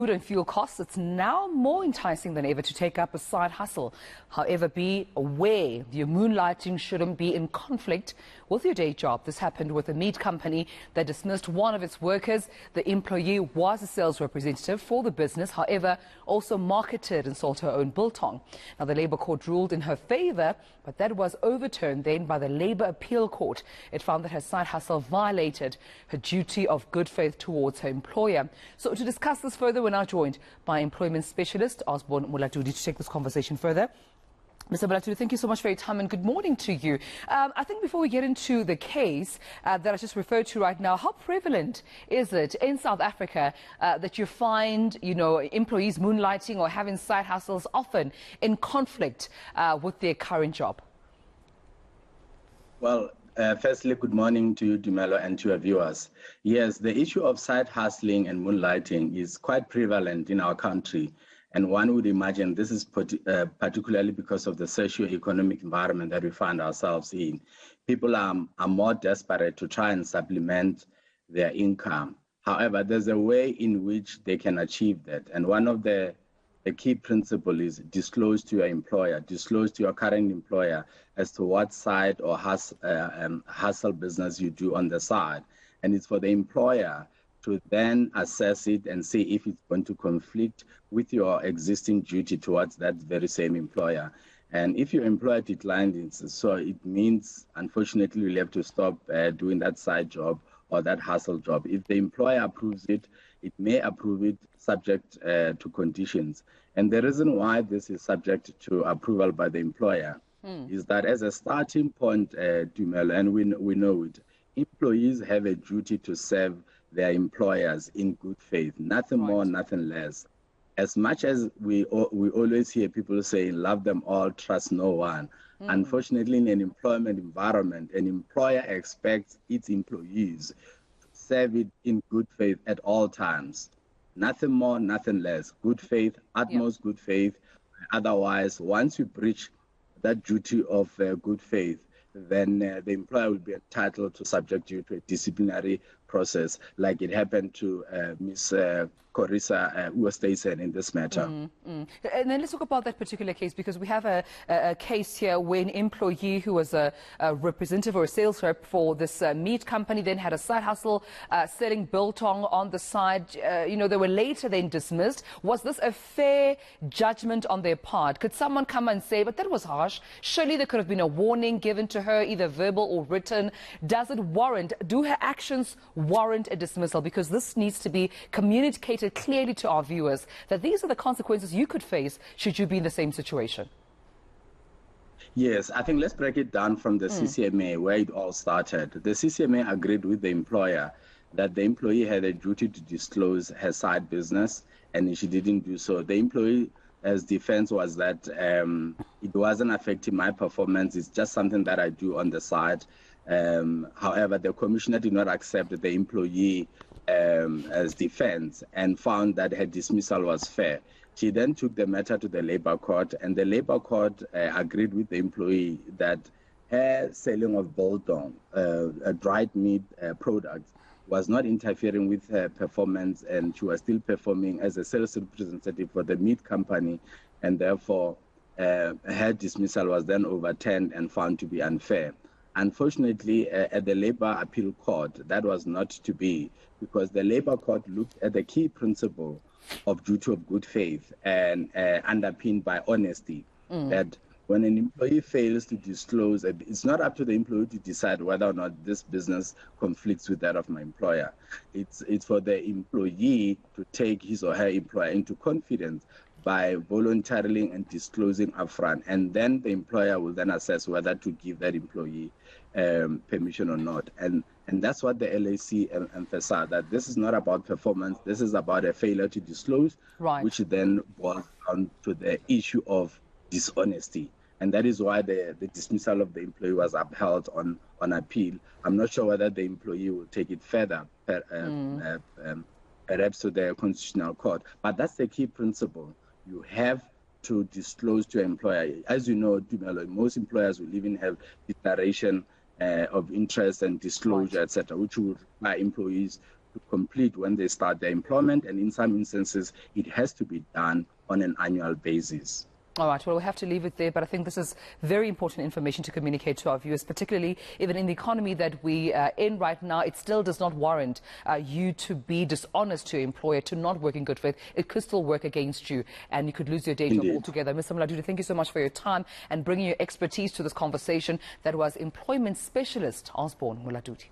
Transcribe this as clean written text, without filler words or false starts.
Food and fuel costs, it's now more enticing than ever to take up a side hustle. However, be aware your moonlighting shouldn't be in conflict with your day job. This happened with a meat company that dismissed one of its workers. The employee was a sales representative for the business, however, also marketed and sold her own biltong. Now, the Labour Court ruled in her favour, but that was overturned then by the Labour Appeal Court. It found that her side hustle violated her duty of good faith towards her employer. So to discuss this further, we're now joined by employment specialist Osborne Molatudi to take this conversation further. Mr. Molatudi, thank you so much for your time and good morning to you. I think before we get into the case that I just referred to right now, how prevalent is it in South Africa that you find, employees moonlighting or having side hustles often in conflict with their current job? Well, firstly, good morning to you, Tumelo, and to your viewers. Yes, the issue of side hustling and moonlighting is quite prevalent in our country. And one would imagine this is particularly because of the socio-economic environment that we find ourselves in. People are more desperate to try and supplement their income. However, there's a way in which they can achieve that. And one of the key principle is disclose to your employer, disclose to your current employer as to what side or hustle business you do on the side. And it's for the employer to then assess it and see if it's going to conflict with your existing duty towards that very same employer. And if your employer declined it, so it means, unfortunately, you'll have to stop doing that side job or that hustle job. If the employer approves it, it may approve it subject to conditions. And the reason why this is subject to approval by the employer is that as a starting point, Tumelo, and we know it, employees have a duty to serve their employers in good faith, nothing more, nothing less. As much as we always hear people saying, love them all, trust no one. Unfortunately, in an employment environment, an employer expects its employees to serve it in good faith at all times. Nothing more, nothing less. Good faith, utmost good faith. Otherwise, once you breach that duty of good faith, then the employer will be entitled to subject you to a disciplinary process, like it happened to Ms. Corissa Uostaisen in this matter. And then let's talk about that particular case, because we have a case here where an employee who was a representative or a sales rep for this meat company then had a side hustle selling biltong on the side. They were later then dismissed. Was this a fair judgment on their part? Could someone come and say, but that was harsh? Surely there could have been a warning given to her, either verbal or written. Do her actions warrant a dismissal? Because this needs to be communicated clearly to our viewers that these are the consequences you could face should you be in the same situation. Yes, I think let's break it down from the CCMA, where it all started. The CCMA agreed with the employer that the employee had a duty to disclose her side business, and she didn't do so. The employee's defense was that it wasn't affecting my performance, it's just something that I do on the side. However, the commissioner did not accept the employee as defense and found that her dismissal was fair. She then took the matter to the Labour Court, and the Labour Court agreed with the employee that her selling of biltong, a dried meat product, was not interfering with her performance, and she was still performing as a sales representative for the meat company, and therefore her dismissal was then overturned and found to be unfair. Unfortunately, at the Labour Appeal Court, that was not to be, because the Labour Court looked at the key principle of duty of good faith and underpinned by honesty, that when an employee fails to disclose, it's not up to the employee to decide whether or not this business conflicts with that of my employer. It's for the employee to take his or her employer into confidence by voluntarily and disclosing upfront, and then the employer will then assess whether to give that employee permission or not. And that's what the LAC emphasized, that this is not about performance, this is about a failure to disclose, which then boils down to the issue of dishonesty. And that is why the dismissal of the employee was upheld on appeal. I'm not sure whether the employee will take it further, perhaps to the Constitutional Court, but that's the key principle. You have to disclose to your employer. As you know, Tumelo, most employers will even have declaration of interest and disclosure, etc., which will require employees to complete when they start their employment, and in some instances, it has to be done on an annual basis. All right, well, we'll have to leave it there, but I think this is very important information to communicate to our viewers, particularly even in the economy that we are in right now. It still does not warrant you to be dishonest to your employer, to not work in good faith. It could still work against you, and you could lose your day job altogether. Mr. Molatudi, thank you so much for your time and bringing your expertise to this conversation. That was Employment Specialist Osborne Molatudi.